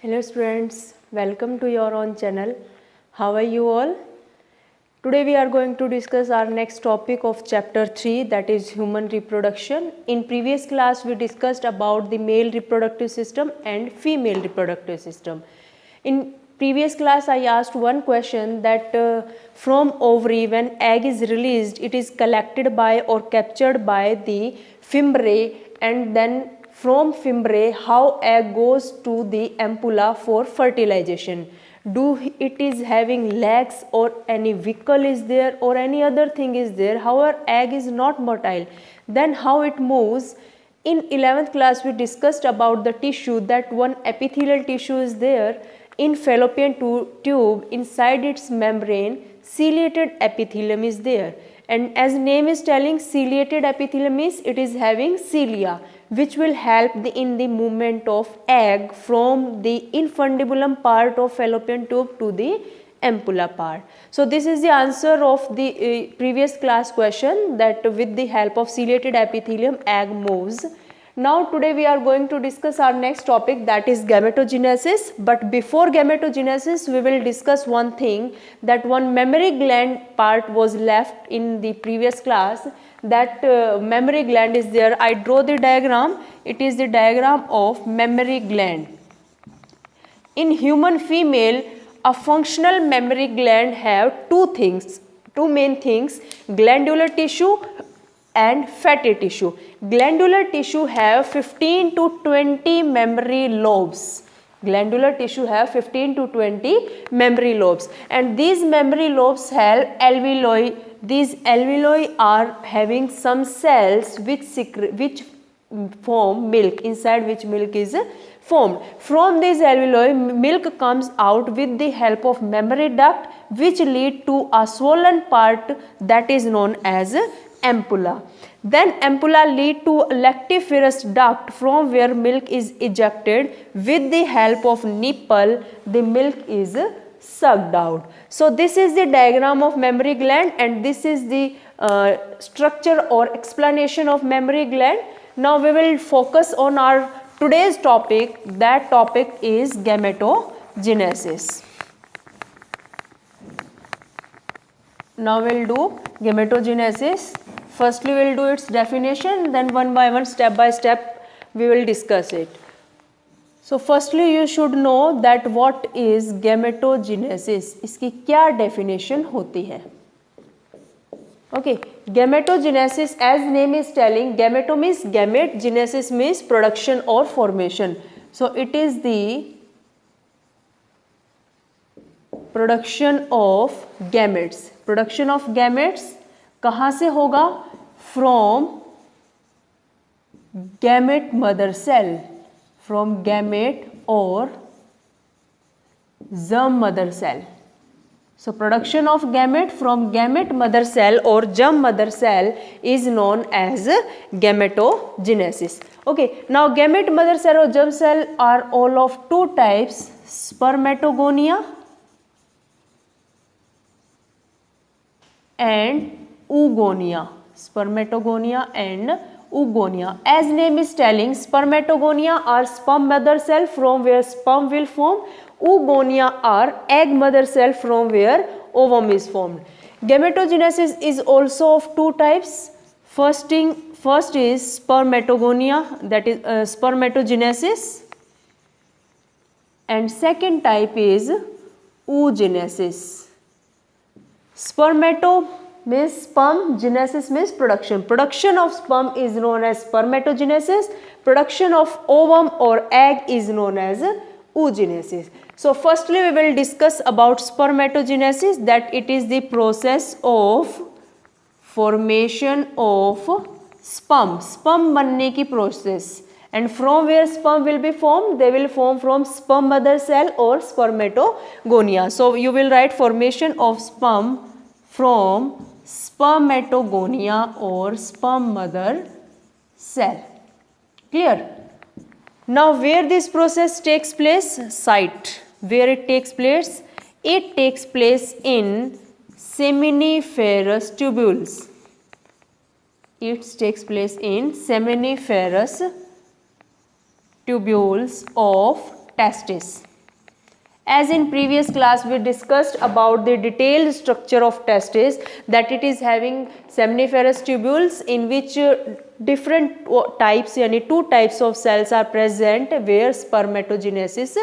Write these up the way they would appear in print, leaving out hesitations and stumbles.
Hello students, welcome to your own channel. How are you all? Today we are going to discuss our next topic of chapter 3, that is human reproduction. In previous class we discussed about the male reproductive system and female reproductive system. In previous class I asked one question that from ovary when egg is released, it is collected by or captured by the fimbriae, and then from fimbriae how egg goes to the ampulla for fertilization. Do it is having legs or any vehicle is there or any other thing is there, however egg is not motile, then how it moves. In 11th class we discussed about the tissue, that one epithelial tissue is there in fallopian tube, inside its membrane ciliated epithelium is there, and as name is telling, ciliated epithelium is it is having cilia, which will help in the movement of egg from the infundibulum part of fallopian tube to the ampulla part. So this is the answer of the previous class question, that with the help of ciliated epithelium egg moves. Now today we are going to discuss our next topic, that is gametogenesis. But before gametogenesis we will discuss one thing, that one mammary gland part was left in the previous class. That mammary gland is there. I draw the diagram. It is the diagram of mammary gland. In human female, a functional mammary gland have two main things, glandular tissue and fatty tissue. Glandular tissue have 15 to 20 mammary lobes. Glandular tissue have 15 to 20 mammary lobes, and these mammary lobes have alveoli. These alveoli are having some cells which form milk, inside which milk is formed. From these alveoli milk comes out with the help of mammary duct, which lead to a swollen part that is known as ampulla. Then ampulla lead to lactiferous duct from where milk is ejected. With the help of nipple, the milk is sucked out. So this is the diagram of mammary gland, and this is the structure or explanation of mammary gland. Now we will focus on our today's topic. That topic is gametogenesis. Now we will do gametogenesis. Firstly we will do its definition, then one by one, step by step we will discuss it. So firstly you should know that what is gametogenesis, इसकी क्या definition होती है. Okay, gametogenesis, as name is telling, gameto means gamete, genesis means production or formation. So it is the production of gametes. Production of gametes कहाँ से होगा? From gamete mother cell, from gamete or germ mother cell. So production of gamete from gamete mother cell or germ mother cell is known as gametogenesis. Okay, now gamete mother cell or germ cell are all of two types, spermatogonia and oogonia. Spermatogonia and oogonia. As name is telling, spermatogonia are sperm mother cell from where sperm will form. Oogonia are egg mother cell from where ovum is formed. Gametogenesis is also of two types. First is spermatogonia, that is spermatogenesis, and second type is oogenesis. Spermato means sperm, genesis means production. Production of sperm is known as spermatogenesis. Production of ovum or egg is known as oogenesis. So firstly we will discuss about spermatogenesis, that it is the process of formation of sperm. Sperm बनने की process, and from where sperm will be formed, they will form from sperm mother cell or spermatogonia. So you will write formation of sperm from spermatogonia or sperm mother cell. Clear? Now where this process takes place? Site. Where it takes place? It takes place in seminiferous tubules. It takes place in seminiferous tubules of testis. As in previous class we discussed about the detailed structure of testis, that it is having seminiferous tubules in which different types यानी 2 types of cells are present where spermatogenesis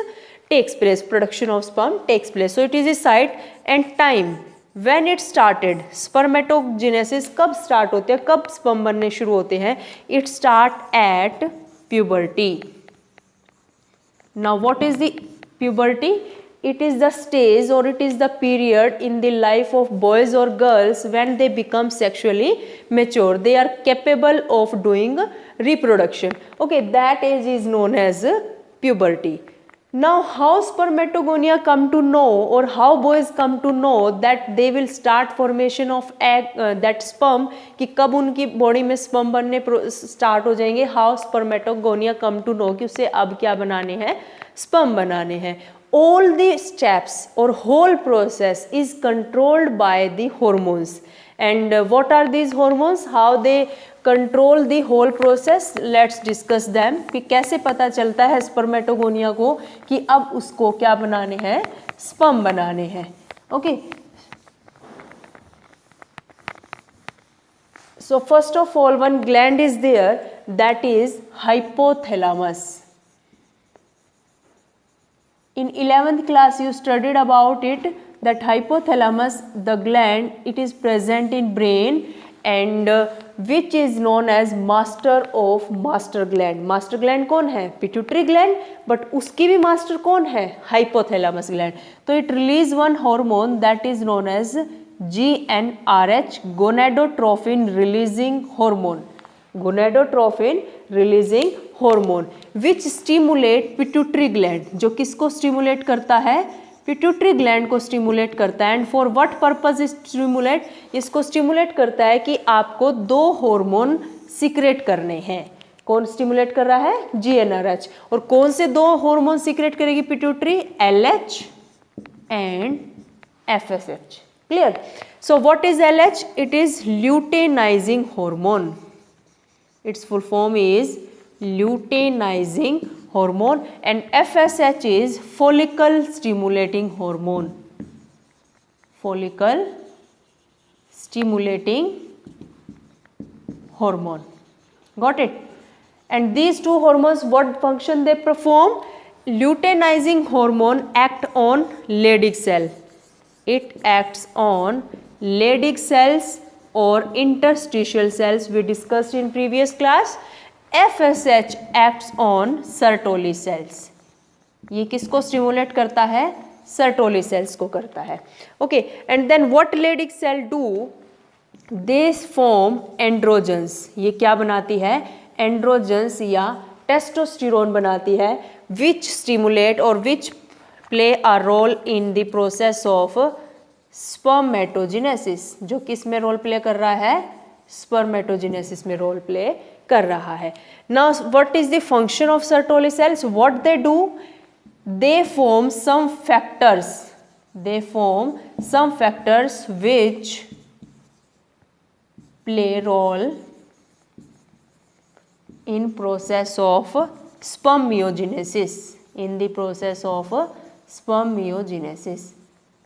takes place, production of sperm takes place. So it is a site and time when it started. spermatogenesis कब start होते हैं, कब sperm बनने शुरू होते हैं? It start at puberty. Now what is the puberty? It is the stage or it is the period in the life of boys or girls when they become sexually mature. They are capable of doing reproduction. Okay, that age is known as puberty. Now how spermatogonia come to know or how boys come to know that they will start formation of egg, that sperm, कि कब उनकी body में sperm बनने start हो जाएंगे? How spermatogonia come to know कि उसे अब क्या बनाने हैं? Sperm बनाने हैं. All the steps or whole process is controlled by the hormones. And what are these hormones? How they control the whole process? Let's discuss them. कि कैसे पता चलता है स्पर्मेटोगोनिया को कि अब उसको क्या बनाने हैं? स्पर्म बनाने हैं. Okay. So first of all, one gland is there, that is hypothalamus. In 11th class you studied about it, that hypothalamus, the gland, it is present in brain and which is known as master of master gland. Master gland कौन है? Pituitary gland, but उसकी भी master कौन है? Hypothalamus gland. तो it release one hormone that is known as GnRH, gonadotrophin releasing hormone. Gonadotrophin releasing hormone which stimulate pituitary gland. जो किसको stimulate करता है? Pituitary gland को stimulate करता है. And for what purpose is stimulate? इसको stimulate करता है कि आपको 2 hormone secrete करने हैं. कौन stimulate कर रहा है? GnRH. और कौन से 2 hormone secrete करेगी pituitary? LH and FSH. Clear? So what is LH? It is luteinizing hormone. Its full form is luteinizing hormone, and FSH is follicle stimulating hormone. Follicle stimulating hormone. Got it? And these 2 hormones, what function they perform? Luteinizing hormone act on Leydig cell. It acts on Leydig cells or interstitial cells we discussed in previous class. FSH acts on Sertoli cells. ये किसको stimulate करता है? Sertoli cells को करता है. Okay, and then what Leydig cell do? They form androgens. ये क्या बनाती है? Androgens या testosterone बनाती है, which stimulate or which play a role in the process of spermatogenesis. जो किस में रोल प्ले कर रहा है? Spermatogenesis में रोल प्ले कर रहा है. Now what is the function of Sertoli cells? What they do? They form some factors. They form some factors which play role in process of spermiogenesis. In the process of spermiogenesis.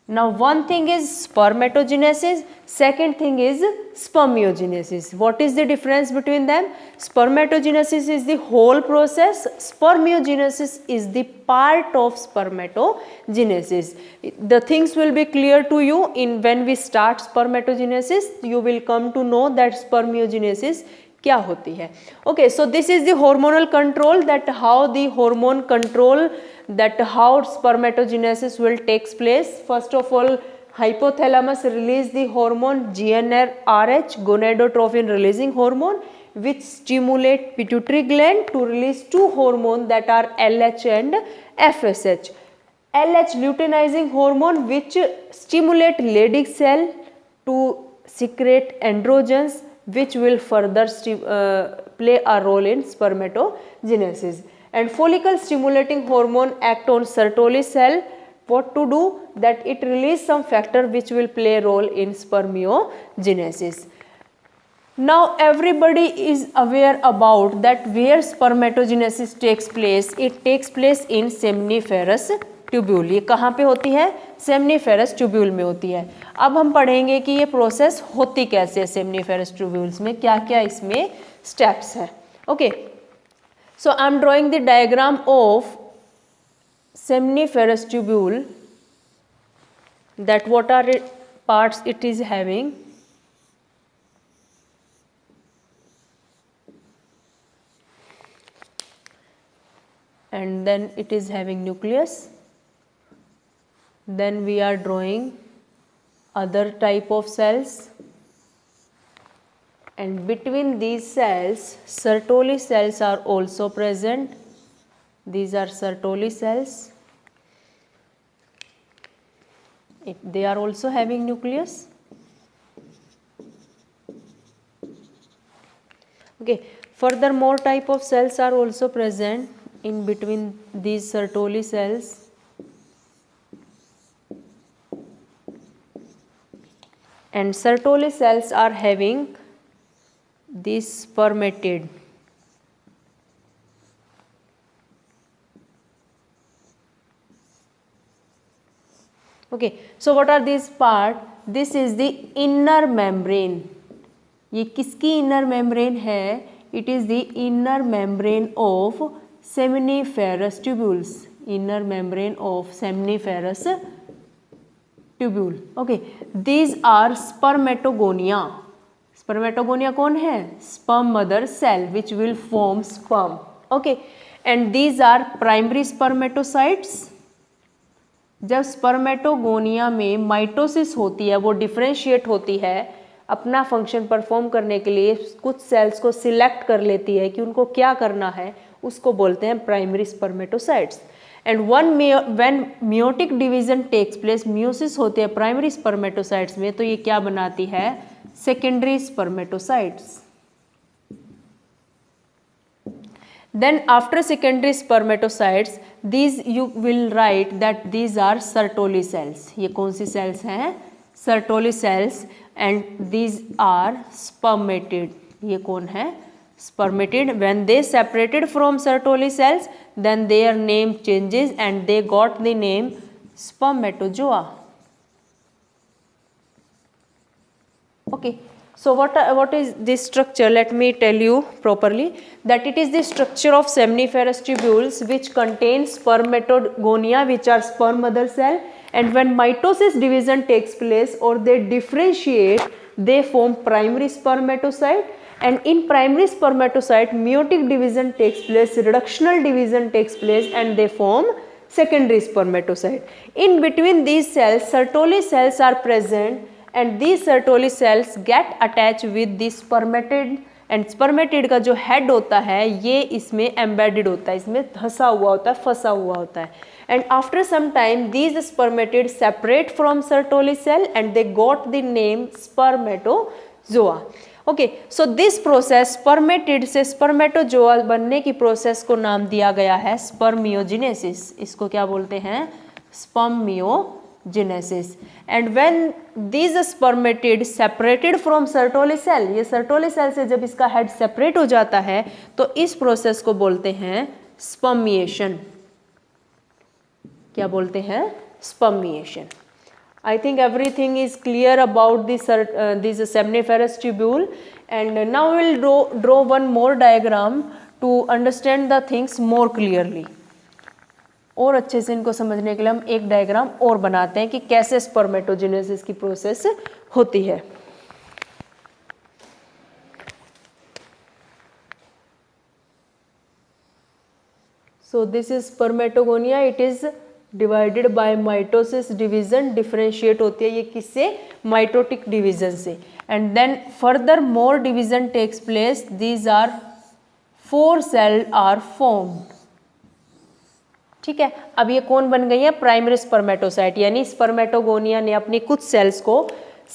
Now one thing is spermatogenesis, second thing is spermiogenesis. What is the difference between them? Spermatogenesis is the whole process, spermiogenesis is the part of spermatogenesis. The things will be clear to you in when we start spermatogenesis. You will come to know that spermiogenesis क्या होती है. Okay, so this is the hormonal control, that how the hormone control, that how spermatogenesis will takes place. First of all, hypothalamus release the hormone GnRH, gonadotrophin releasing hormone, which stimulate pituitary gland to release 2 hormones that are LH and FSH. LH luteinizing hormone which stimulate Leydig cell to secrete androgens which will further play a role in spermatogenesis. And follicle stimulating hormone act on Sertoli cell. What to do? That it release some factor which will play a role in spermiogenesis. Now everybody is aware about that where spermatogenesis takes place. It takes place in seminiferous tubule. ये कहाँ पे होती है? Seminiferous tubule में होती है। अब हम पढ़ेंगे कि ये प्रोसेस होती कैसे है सेमनीफेरस ट्यूब्यूल्स में, क्या क्या इसमें स्टेप्स है। Okay, so I am drawing the diagram of seminiferous tubule, that what are parts it is having. And then it is having nucleus. Then we are drawing other type of cells, and between these cells Sertoli cells are also present. These are Sertoli cells. They are also having nucleus. Okay, further more type of cells are also present in between these Sertoli cells. And Sertoli cells are having this spermatid. Okay, so what are these part? This is the inner membrane. ये किसकी inner membrane है? It is the inner membrane of seminiferous tubules. Inner membrane of seminiferous tubule. Okay, these are spermatogonia. Spermatogonia कौन है? Sperm mother cell which will form sperm. Okay, and these are primary spermatocytes. जब spermatogonia में mitosis होती है, वो differentiate होती है, अपना फंक्शन परफॉर्म करने के लिए कुछ सेल्स को सिलेक्ट कर लेती है कि उनको क्या करना है, उसको बोलते हैं primary spermatocytes. And when meiotic division takes place, meiosis होती है प्राइमरी स्पर्मेटोसाइट्स में, तो ये क्या बनाती है? Secondary spermatocytes. Then after secondary spermatocytes, these you will write that these are Sertoli cells. ये कौन सी cells हैं? Sertoli cells, and these are spermatid. ये कौन है? Spermatid. When they separated from Sertoli cells, then their name changes and they got the name spermatozoa. Okay. So what is this structure? Let me tell you properly that it is the structure of seminiferous tubules which contain spermatogonia, which are sperm mother cell, and when mitosis division takes place or they differentiate, they form primary spermatocyte, and in primary spermatocyte meiotic division takes place, reductional division takes place, and they form secondary spermatocyte. In between these cells Sertoli cells are present, and these Sertoli cells get attached with the spermatid, and spermatid का जो head होता है ये इसमें embedded होता है, इसमें धंसा हुआ होता है, फंसा हुआ होता है, and after some time these spermatid separate from Sertoli cell and they got the name spermatozoa. Okay, so this process spermatid से spermatozoa बनने की process को नाम दिया गया है spermiogenesis. इसको क्या बोलते हैं? Spermiogenesis. And when these spermatid separated from Sertoli cell, ये Sertoli cell से जब इसका head separate हो जाता है तो इस process को बोलते हैं spermiation. क्या बोलते हैं? Spermiation. I think everything is clear about this seminiferous tubule, and now we will draw one more diagram to understand the things more clearly. और अच्छे से इनको समझने के लिए हम एक डायग्राम और बनाते हैं कि कैसे स्पर्मेटोजेनेसिस की प्रोसेस होती है। So this is spermatogonia, it is divided by mitosis division, differentiate होती है ये किससे? माइटोटिक डिवीजन से, and then further more division takes place, these are 4 cell are formed. ठीक है, अब ये कौन बन गई है? प्राइमरी स्पर्मेटोसाइट, यानी स्पर्मेटोगोनिया ने अपनी कुछ सेल्स को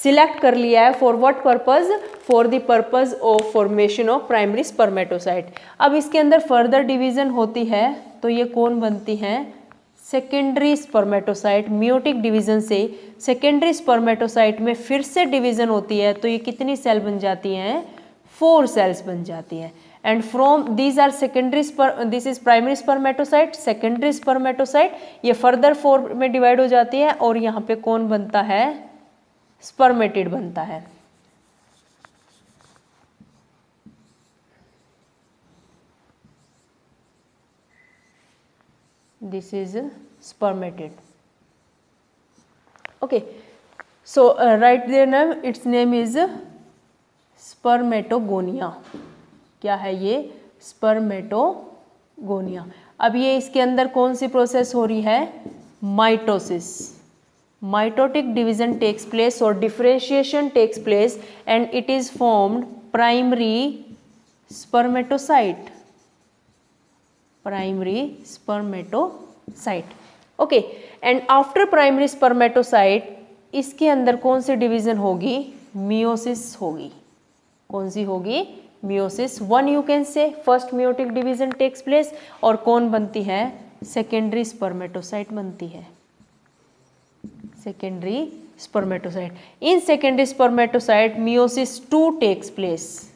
सिलेक्ट कर लिया है for what purpose? For the purpose of formation of primary spermatocyte. अब इसके अंदर फर्दर डिवीजन होती है तो ये कौन बनती हैं? Secondary spermatocyte. मियोटिक डिवीजन से सेकेंडरी स्पर्मेटोसाइट में फिर से डिवीजन होती है तो ये कितनी सेल बन जाती हैं? 4 सेल्स बन जाती हैं। and from these are secondary this is primary spermatocyte, secondary spermatocyte, ये further 4 में divide हो जाती है और यहाँ पे कौन बनता है, spermatid बनता है। This is spermatid. Okay, so write their name. Its name is spermatogonia. क्या है ये, स्पर्मेटोगोनिया। अब ये इसके अंदर कौन सी प्रोसेस हो रही है, mitosis, mitotic division takes place और differentiation takes place and it is formed primary spermatocyte, primary spermatocyte. Okay, and after primary spermatocyte इसके अंदर कौन सी डिवीजन होगी, मियोसिस होगी। कौन सी होगी, meiosis. 1 you can say first meiotic division takes place और कौन बनती है, सेकेंडरी स्पर्मेटोसाइट बनती है, secondary spermatocyte. In secondary spermatocyte meiosis 2 takes place,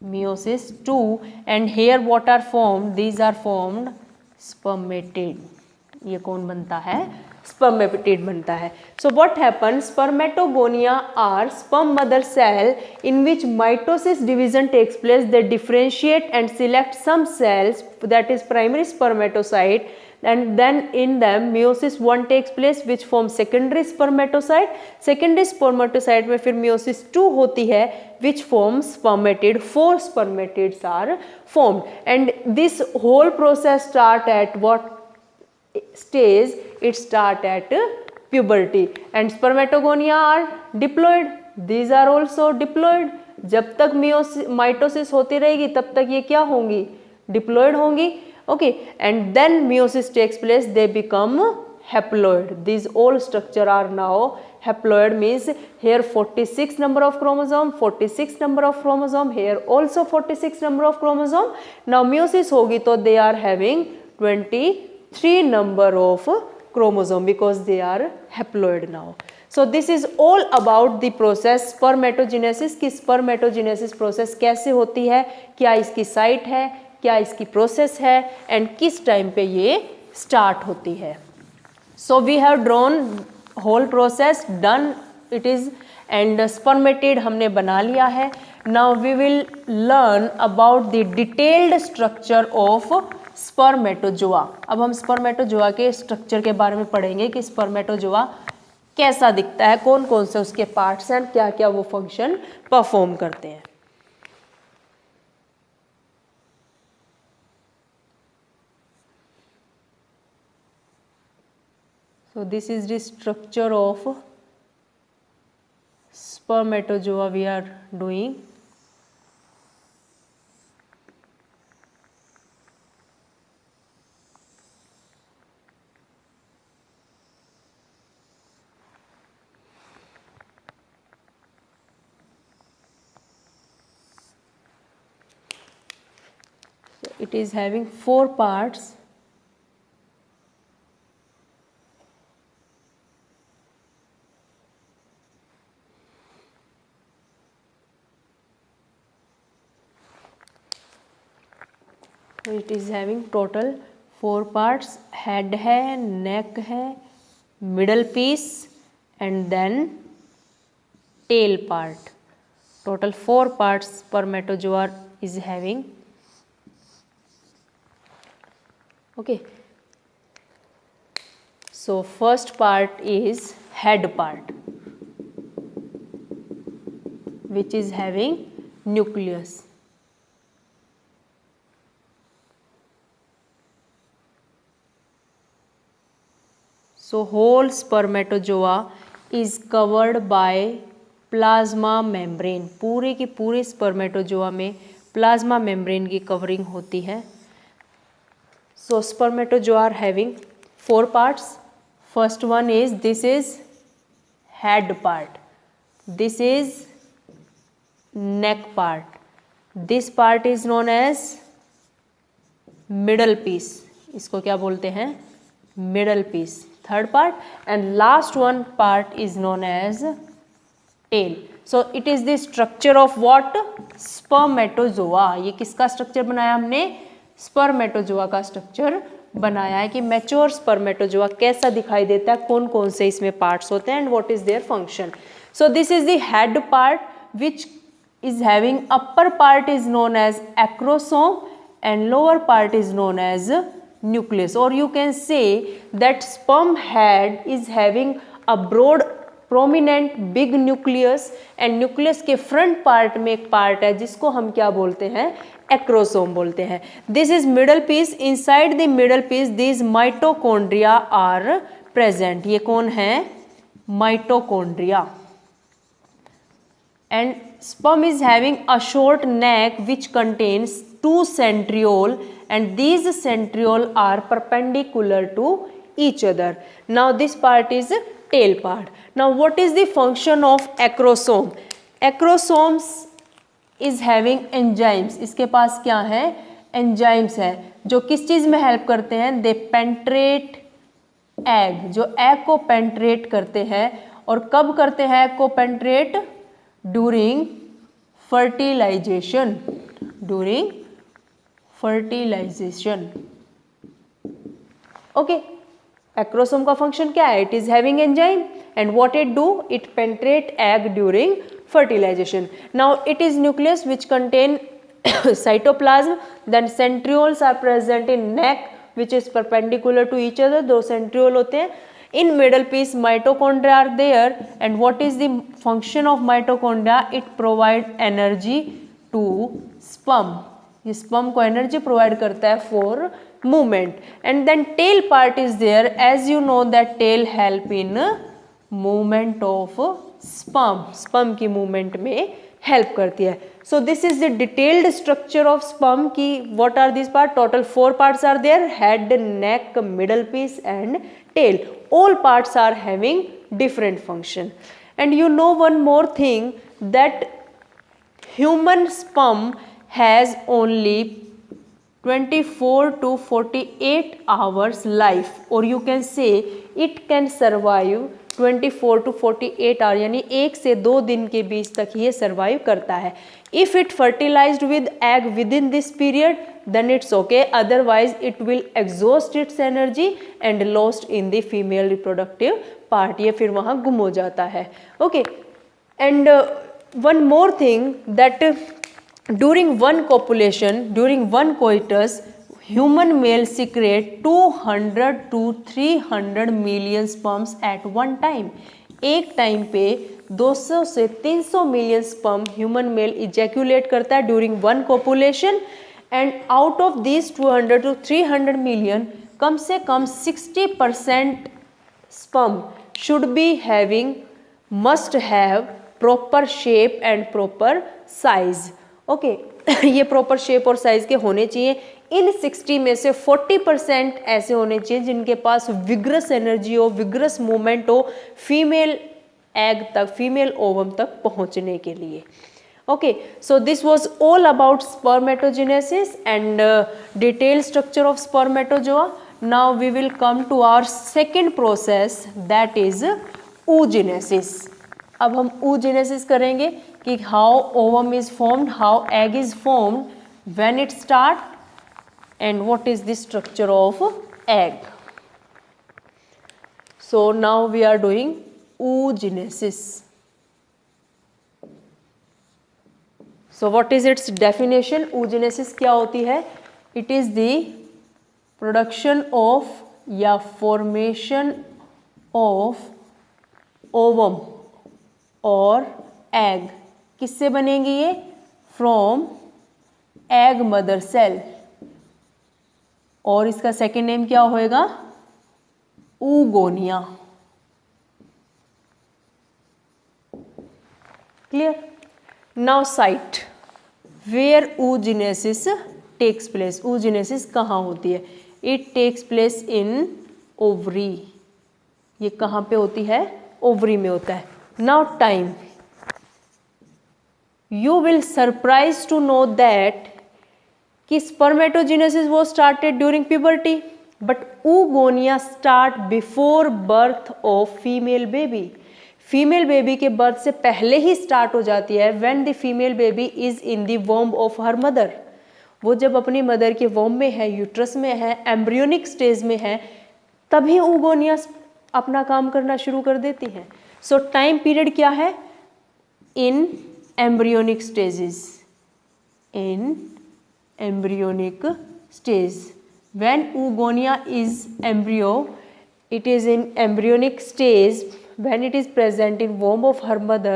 meiosis 2 and here what are formed, these are formed spermatid। ये कौन बनता है, spermatid बनता है। So what happens, spermatogonia are sperm mother cell in which mitosis division takes place. They differentiate and select some cells, that is primary spermatocyte, and then in them meiosis 1 takes place which forms secondary spermatocyte। secondary spermatocyte में फिर meiosis 2 होती है which forms spermatid। 4 spermatids are formed and this whole process start at what stage, it start at puberty and spermatogonia are diploid, these are also diploid। जब तक mitosis होती रहेगी तब तक ये क्या होंगी, डिप्लॉयड होंगी। Okay, and then meiosis takes place, they become haploid। These all structure are now haploid, means here 46 number of chromosome, 46 number of chromosome, here also 46 number of chromosome। Now meiosis होगी तो they are having 23 number of chromosome because they are haploid now। So this is all about the process spermatogenesis, कि spermatogenesis process कैसे होती है, क्या इसकी site है, क्या इसकी प्रोसेस है एंड किस टाइम पे ये स्टार्ट होती है। So we have drawn whole process, done it is and spermatid हमने बना लिया है। Now we will learn about the detailed structure of spermatozoa. अब हम स्पर्मेटोजोआ के स्ट्रक्चर के बारे में पढ़ेंगे कि स्पर्मेटोजोआ कैसा दिखता है, कौन कौन से उसके पार्ट्स हैं, क्या क्या वो फंक्शन परफॉर्म करते हैं। So this is the structure of spermatozoa we are doing। So it is having 4 parts। It is having total 4 parts, head है, नेक है, middle piece and then tail part. Total 4 parts spermatozoa is having. Okay, so first part is head part which is having nucleus। So whole spermatozoa is covered by plasma membrane। पूरे की पूरे spermatozoa में plasma membrane की covering होती है। So spermatozoa are having 4 parts। First one is, this is head part, this is neck part, this part is known as middle piece। इसको क्या बोलते हैं, middle piece। Third part and last one part is known as tail. So it is the structure of what, spermatozoa. ये किसका structure बनाया हमने, spermatozoa का structure बनाया है कि मैच्योर स्पर्मेटोजोआ कैसा दिखाई देता है, कौन कौन से इसमें पार्ट्स होते हैं and what is their function. So this is the head part which is having upper part is known as acrosome and lower part is known as nucleus, or you can say that sperm head is having a broad prominent big nucleus and nucleus के front part में एक part है जिसको हम क्या बोलते हैं, acrosome बोलते हैं। This is middle piece, inside the middle piece these mitochondria are present। ये कौन है, mitochondria। And sperm is having a short neck which contains 2 centriole and these centriole are perpendicular to each other. Now this part is tail part. Now what is the function of acrosome? Acrosomes is having enzymes. इसके पास क्या है, enzymes है जो किस चीज में help करते हैं, they penetrate egg, जो egg को penetrate करते हैं। और कब करते हैं egg को penetrate, during fertilization, during fertilization। Okay, acrosome का फंक्शन क्या है, it is having enzyme and what it do, it penetrate egg during fertilization। Now it is nucleus which contain cytoplasm, then centrioles are present in neck which is perpendicular to each other, दो centriole होते हैं। In middle piece mitochondria are there and what is the function of mitochondria, it provide energy to sperm। ये sperm को energy provide करता है for movement। and then tail part is there, as you know that tail help in movement of sperm, sperm की movement में help करती है। so this is the detailed structure of sperm की what are these part, total 4 parts are there, head, neck, middle piece and tail। all parts are having different function। and you know one more thing that human sperm has only 24 to 48 hours life, or you can say it can survive 24 to 48 our, यानी 1 से 2 दिन के बीच तक ये survive करता है। If it fertilized with egg within this period then it's okay, otherwise it will exhaust its energy and lost in the female reproductive part, ये फिर वहाँ गुम हो जाता है। Okay, and one more thing that during one copulation, during one coitus, human male secrete 200 to 300 million sperms at one time। एक time पे 200 से 300 million sperm human male ejaculate करता है during one copulation. And out of this 200 to 300 million, कम से कम 60% sperm should be having, must have proper shape and proper size. Okay, ये proper shape और साइज के होने चाहिए। इन 60 में से 40% ऐसे होने चाहिए जिनके पास विग्रस एनर्जी हो, विग्रस मूवमेंट हो फीमेल एग तक, फीमेल ओवम तक पहुंचने के लिए। Okay, so this was all about spermatogenesis and detail structure of spermatozoa. Now we will come to our second process that is oogenesis। अब हम oogenesis करेंगे कि how ovum is formed, how egg is formed, when it start and what is the structure of egg। so now we are doing oogenesis। so what is its definition? oogenesis क्या होती है? it is the production of या formation of ovum और egg। किससे बनेंगी ये? from egg mother cell। और इसका सेकेंड नेम क्या होएगा? oogonia। Clear? Now site where oogenesis takes place. oogenesis कहाँ होती है? It takes place in ovary. ये कहाँ पे होती है? ओवरी में होता है। Now time, you will surprise to know that कि spermatogenesis was started during puberty, but oogonia start before birth of female baby। Female baby के बर्थ से पहले ही स्टार्ट हो जाती है। When the female baby is in the womb of her mother, वो जब अपनी मदर के वॉम्ब में है, यूट्रस में है, एम्ब्रियोनिक स्टेज में है, तभी oogonia अपना काम करना शुरू कर देती हैं। सो टाइम पीरियड क्या है? In embryonic stages, in embryonic stage. When oogonia is embryo, it is in embryonic stage. When it is present in womb of her mother,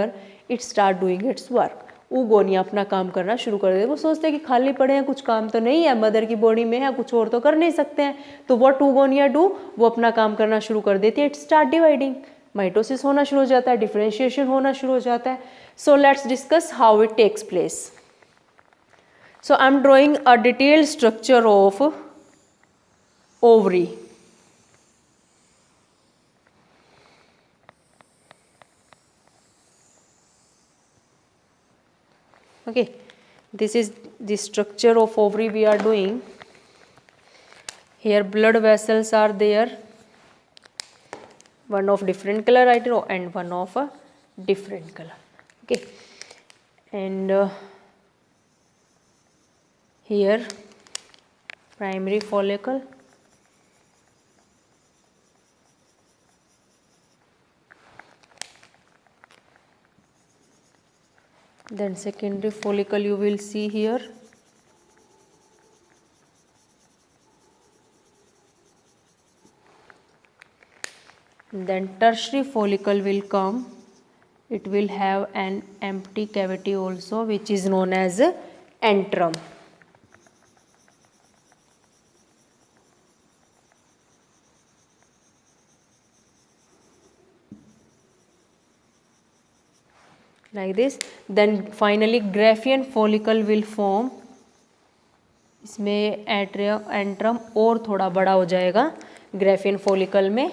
it start doing its work. oogonia अपना काम करना शुरू कर देते। वो सोचते हैं कि खाली पड़े हैं, कुछ काम तो नहीं है, मदर की बॉडी में है, कुछ और तो कर नहीं सकते हैं। तो what oogonia do? वो अपना काम करना शुरू कर देती है। It start dividing, माइटोसिस होना शुरू हो जाता है, डिफरेंशिएशन होना शुरू हो जाता है। So let's discuss how it takes place. So I am drawing a detailed structure of ovary. Okay, this is the structure of ovary we are doing. Here blood vessels are there, one of different color I draw and one of a different color. Okay, and here primary follicle, then secondary follicle you will see here, then tertiary follicle will come. It will have an empty cavity also, which is known as antrum. Like this. Then finally Graafian follicle will form. इसमें antrum और थोड़ा बड़ा हो जाएगा Graafian follicle में।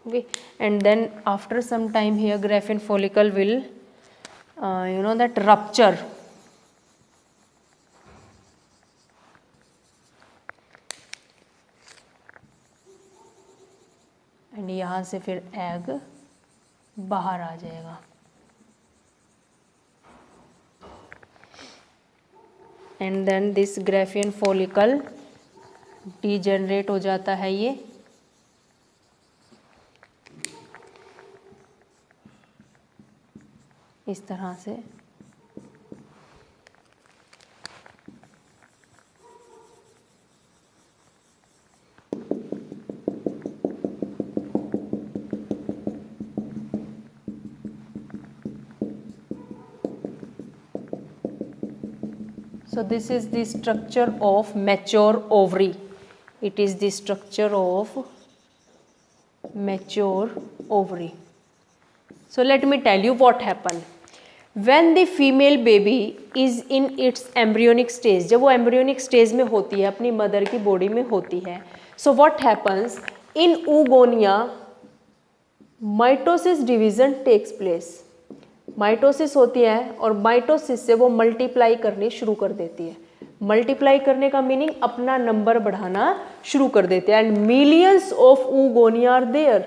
Okay, and then after some time here Graafian follicle will that rupture. And यहाँ से फिर एग बाहर आ जाएगा। And then this Graafian follicle degenerate हो जाता है ये, इस तरह से। So this is the structure of mature ovary. It is the structure of mature ovary. So let me tell you what happened. When the female baby is in its embryonic stage, जब वो embryonic stage में होती है, अपनी mother की body में होती है, so what happens in oogonia, mitosis division takes place. Mitosis होती है और माइटोसिस से वो मल्टीप्लाई करनी शुरू कर देती है। मल्टीप्लाई करने का मीनिंग अपना नंबर बढ़ाना शुरू कर देते हैं। And millions of oogonia are there.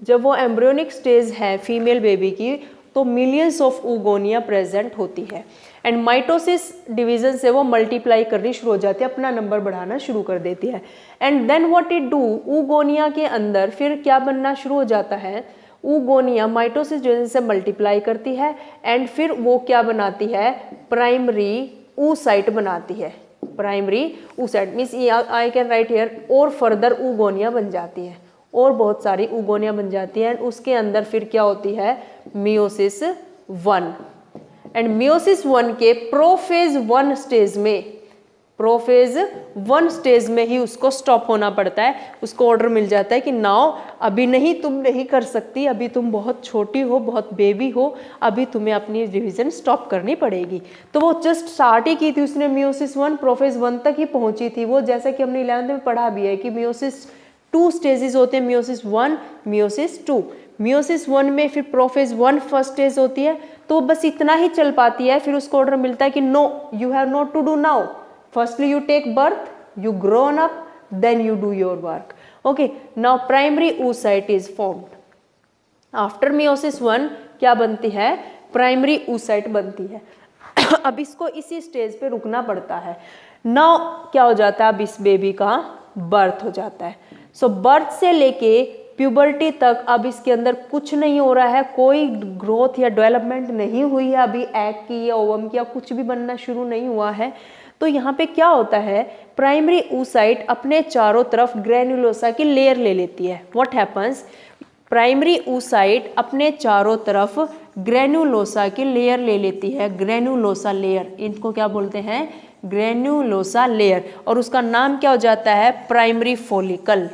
जब वो एम्ब्रियोनिक स्टेज है फीमेल बेबी की, तो मिलियंस ऑफ oogonia प्रेजेंट होती है। एंड माइटोसिस डिवीजन से वो मल्टीप्लाई करनी शुरू हो जाती है, अपना नंबर बढ़ाना शुरू कर देती है। And then what it do, oogonia के अंदर फिर क्या बनना शुरू हो जाता है, oogonia माइटोसिस डिवीजन से मल्टीप्लाई करती है एंड फिर वो क्या बनाती है, प्राइमरी oocyte बनाती है। Primary oocyte means I can write here और फर्दर oogonia बन जाती है, और बहुत सारी oogonia बन जाती है। एंड उसके अंदर फिर क्या होती है, मियोसिस 1। एंड मियोसिस 1 के प्रोफेज 1 स्टेज में, प्रोफेज 1 स्टेज में ही उसको स्टॉप होना पड़ता है। उसको ऑर्डर मिल जाता है कि नाउ अभी नहीं, तुम नहीं कर सकती, अभी तुम बहुत छोटी हो, बहुत बेबी हो, अभी तुम्हें अपनी डिवीजन स्टॉप करनी पड़ेगी। तो वो जस्ट स्टार्ट ही की थी उसने मियोसिस 1, प्रोफेज 1 तक ही पहुंची थी वो। जैसा कि हमने 11th में पढ़ा भी है कि मियोसिस 2 स्टेजेस होते हैं, मियोसिस 1, मियोसिस 2। मियोसिस 1 में फिर प्रोफेज 1 फर्स्ट स्टेज होती है, तो बस इतना ही चल पाती है, फिर उसको ऑर्डर मिलता है कि no, you have not to do now, firstly you take birth, you grown up, then you do your work. Okay, now primary oocyte is formed. After meiosis 1 क्या बनती है? प्राइमरी oocyte बनती है. अब इसको इसी स्टेज पे रुकना पड़ता है. नाउ क्या हो जाता है? अब इस बेबी का बर्थ हो जाता है. सो बर्थ से लेके प्यूबर्टी तक अब इसके अंदर कुछ नहीं हो रहा है, कोई ग्रोथ या डेवलपमेंट नहीं हुई है अभी एग की या ओवम की, या कुछ भी बनना शुरू नहीं हुआ है. तो यहाँ पे क्या होता है? प्राइमरी oocyte अपने चारों तरफ ग्रेन्युलोसा की लेयर ले लेती है. What happens? प्राइमरी oocyte अपने चारों तरफ ग्रेन्युलोसा की लेयर ले लेती है. ग्रेन्युलोसा लेयर, इनको क्या बोलते हैं? Granulosa layer. और उसका नाम क्या हो जाता है? Primary follicle.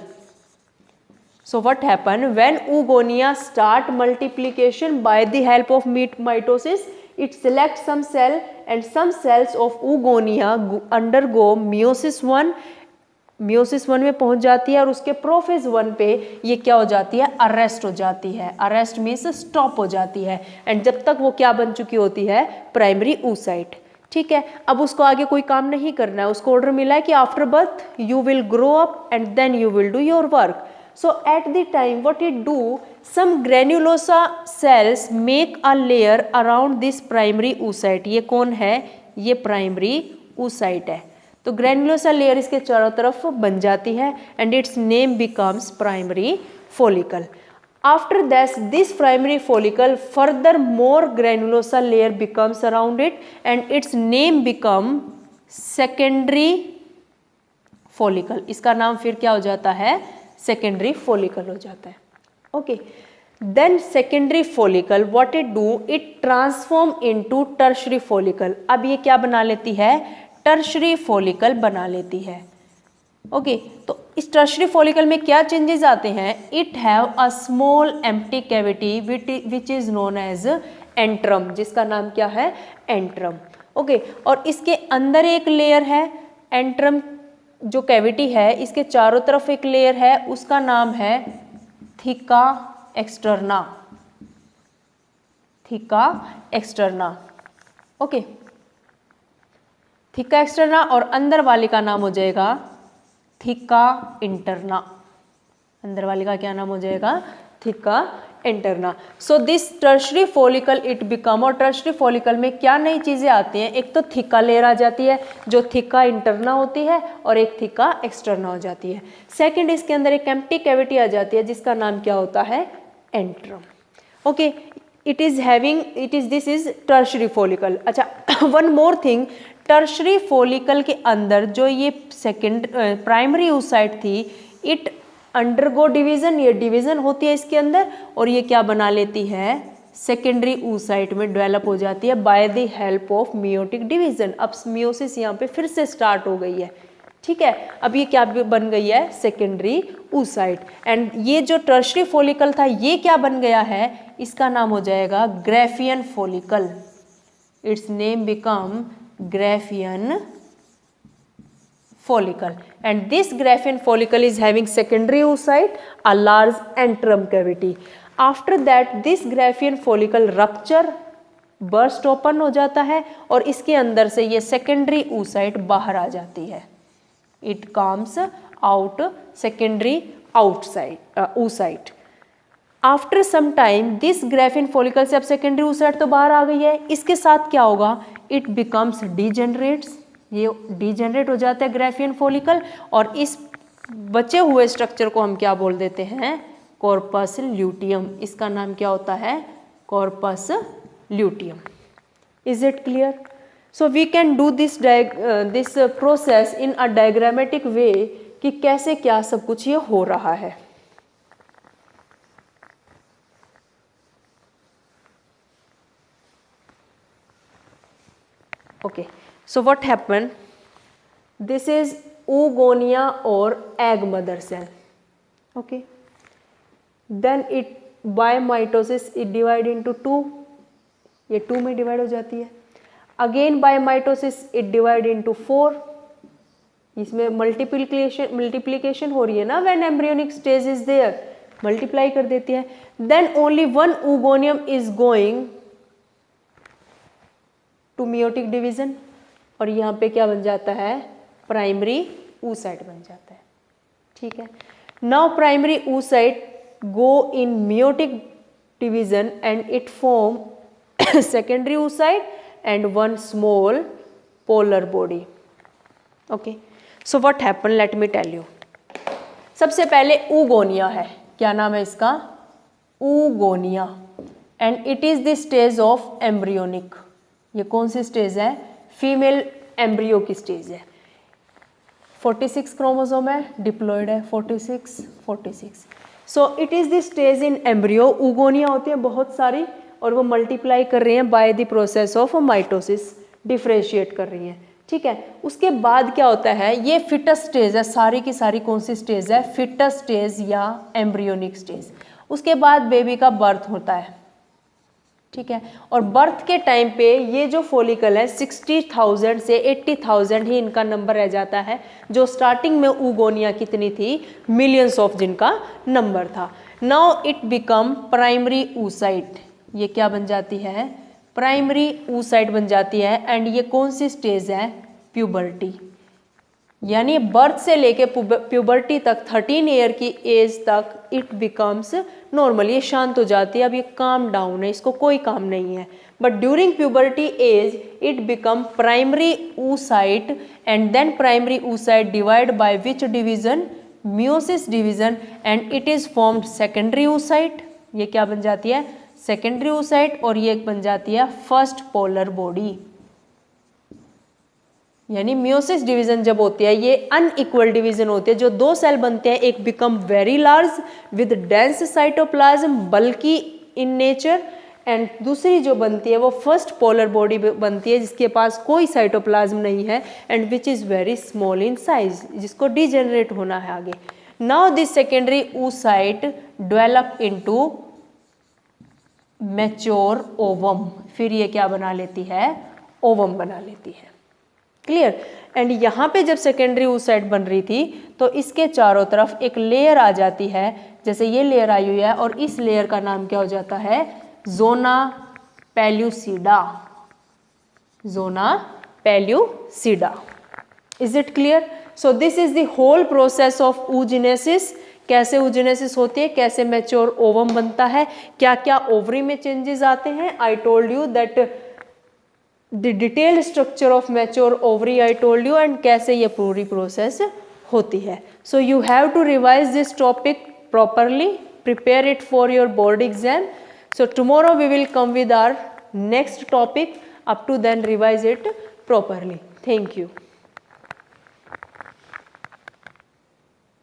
So what happen when oogonia start multiplication by the help of mitosis? It selects some cell and some cells of oogonia undergo meiosis 1. meiosis 1 में पहुंच जाती है और उसके प्रोफेज 1 पे ये क्या हो जाती है? अरेस्ट हो जाती है. अरेस्ट मीन्स स्टॉप हो जाती है. एंड जब तक वो क्या बन चुकी होती है? Primary oocyte. ठीक है, अब उसको आगे कोई काम नहीं करना है. उसको ऑर्डर मिला है कि after birth you will grow up and then you will do your work. So at the time what it do, some granulosa cells make a layer around this primary oocyte. ये कौन है? ये primary oocyte है. तो granulosa layer इसके चारों तरफ बन जाती है and it's name becomes primary follicle. After this primary follicle, further more granulosa layer becomes around it and its name become secondary follicle. इसका नाम फिर क्या हो जाता है? सेकेंडरी फॉलिकल हो जाता है. Okay, then secondary follicle what it do? It transform into tertiary follicle. अब ये क्या बना लेती है? टर्शरी फॉलिकल बना लेती है. ओके, तो इस टर्शरी फॉलिकल में क्या चेंजेस आते हैं? It have a small empty cavity which is known as antrum. जिसका नाम क्या है? एंट्रम. ओके, और इसके अंदर एक लेयर है. एंट्रम जो कैविटी है इसके चारों तरफ एक लेयर है, उसका नाम है थिका एक्सटर्ना. थिका एक्सटर्ना. ओके, थिका एक्सटर्ना. और अंदर वाले का नाम हो जाएगा थिका इंटरना. अंदर वाले का क्या नाम हो जाएगा? Theca interna. So this tertiary follicle it become. और टर्शरी फॉलिकल में क्या नई चीजें आती हैं? एक तो थिका लेयर आ जाती है जो थिका इंटरना होती है और एक थिका एक्सटर्ना हो जाती है. सेकंड, इसके अंदर एक एम्प्टी कैविटी आ जाती है जिसका नाम क्या होता है? Antrum. Okay, this is tertiary follicle. अच्छा, one more thing, tertiary follicle के अंदर जो ये सेकेंड प्राइमरी oocyte थी, इट अंडरगो डिवीजन. ये डिवीजन होती है इसके अंदर और ये क्या बना लेती है? सेकेंडरी oocyte में डेवलप हो जाती है by the help of meiotic division. अब मियोसिस यहाँ पे फिर से स्टार्ट हो गई है. ठीक है, अब ये क्या बन गई है? Secondary oocyte. एंड ये जो टर्शरी फॉलिकल था ये क्या बन गया है? इसका नाम हो जाएगा Graafian follicle. It's name become Graafian follicle. And this Graafian follicle is having secondary oocyte, a large antrum cavity. After that this Graafian follicle rupture, burst open हो जाता है और इसके अंदर से ये secondary oocyte बाहर आ जाती है. It comes out secondary oocyte. After some time this Graafian follicle से अब secondary oocyte तो बाहर आ गई है, इसके साथ क्या होगा? It becomes degenerates. ये डिजेनरेट हो जाता है ग्राफियन फॉलिकल और इस बचे हुए स्ट्रक्चर को हम क्या बोल देते हैं? Corpus luteum. इसका नाम क्या होता है? Corpus luteum. Is it clear? So we can do this process in a diagrammatic way कि कैसे क्या सब कुछ ये हो रहा है. Okay, so what happened? This is oogonia or egg mother cell. Okay, then it by mitosis it divide into 2. ये 2 में डिवाइड हो जाती है. Again by mitosis it divide into 4. इसमें मल्टीप्लिकेशन हो रही है ना when embryonic stage is there. Multiply कर देती है। Then only one oogonia is going to meiotic division, और यहाँ पे क्या बन जाता है, प्राइमरी oocyte बन जाता है। ठीक है, now primary oocyte go in meiotic division and it form secondary oocyte and one small polar body. Okay, so what happened, let me tell you. सबसे पहले oogonia है, क्या नाम है इसका, oogonia, and it is the stage of embryonic. ये कौन सी stage है, फीमेल एम्ब्रियो की स्टेज है। 46 क्रोमोसोम है, डिप्लॉयड है 46। So it is the stage in embryo. oogonia होती है बहुत सारी, और वो मल्टीप्लाई कर रही हैं by the process of mitosis, differentiate कर रही हैं। ठीक है, उसके बाद क्या होता है, ये फिटस स्टेज है, सारी की सारी कौन सी स्टेज है, फिटस स्टेज या एम्ब्रियोनिक स्टेज। उसके बाद बेबी का बर्थ होता है। ठीक है, और बर्थ के टाइम पे ये जो फॉलिकल है 60,000 से 80,000 ही इनका नंबर रह जाता है, जो स्टार्टिंग में oogonia कितनी थी, मिलियंस ऑफ जिनका नंबर था। Now it become primary oocyte, ये क्या बन जाती है, प्राइमरी oocyte बन जाती है। एंड ये कौन सी स्टेज है, प्यूबर्टी, यानी बर्थ से लेके प्यूबर्टी तक 13 ईयर की एज तक इट बिकम्स नॉर्मल, ये शांत हो जाती है, अब ये काम डाउन है, इसको कोई काम नहीं है। But during puberty age it become primary oocyte and then primary oocyte divide by which division, meiosis division, and it is formed secondary oocyte, ये क्या बन जाती है, सेकेंडरी oocyte, और ये बन जाती है फर्स्ट पोलर बॉडी। यानी मियोसिस डिवीजन जब होती है, ये अनइक्वल डिवीजन होती है, जो दो सेल बनते हैं, एक become very large with dense cytoplasm, बल्कि इन नेचर, एंड दूसरी जो बनती है वो फर्स्ट पोलर बॉडी बनती है जिसके पास कोई साइटोप्लाज्म नहीं है, and which is very small in size, जिसको डिजेनरेट होना है आगे। Now this secondary oocyte develop into mature ovum, फिर ये क्या बना लेती है, ओवम बना लेती है। क्लियर। एंड यहाँ पे जब सेकेंडरी oocyte बन रही थी तो इसके चारों तरफ एक लेयर आ जाती है, जैसे ये लेयर आई हुई है, और इस लेयर का नाम क्या हो जाता है, zona pellucida, zona pellucida. Is it clear? So this is the whole process of oogenesis। कैसे oogenesis होती है, कैसे मैच्योर ओवम बनता है, क्या क्या ओवरी में चेंजेस आते हैं। I told you that the detailed structure of mature ovary I told you, and कैसे ये पूरी प्रोसेस होती है। So you have to revise this topic properly, prepare it for your board exam. So tomorrow we will come with our next topic. Up to then revise it properly. Thank you.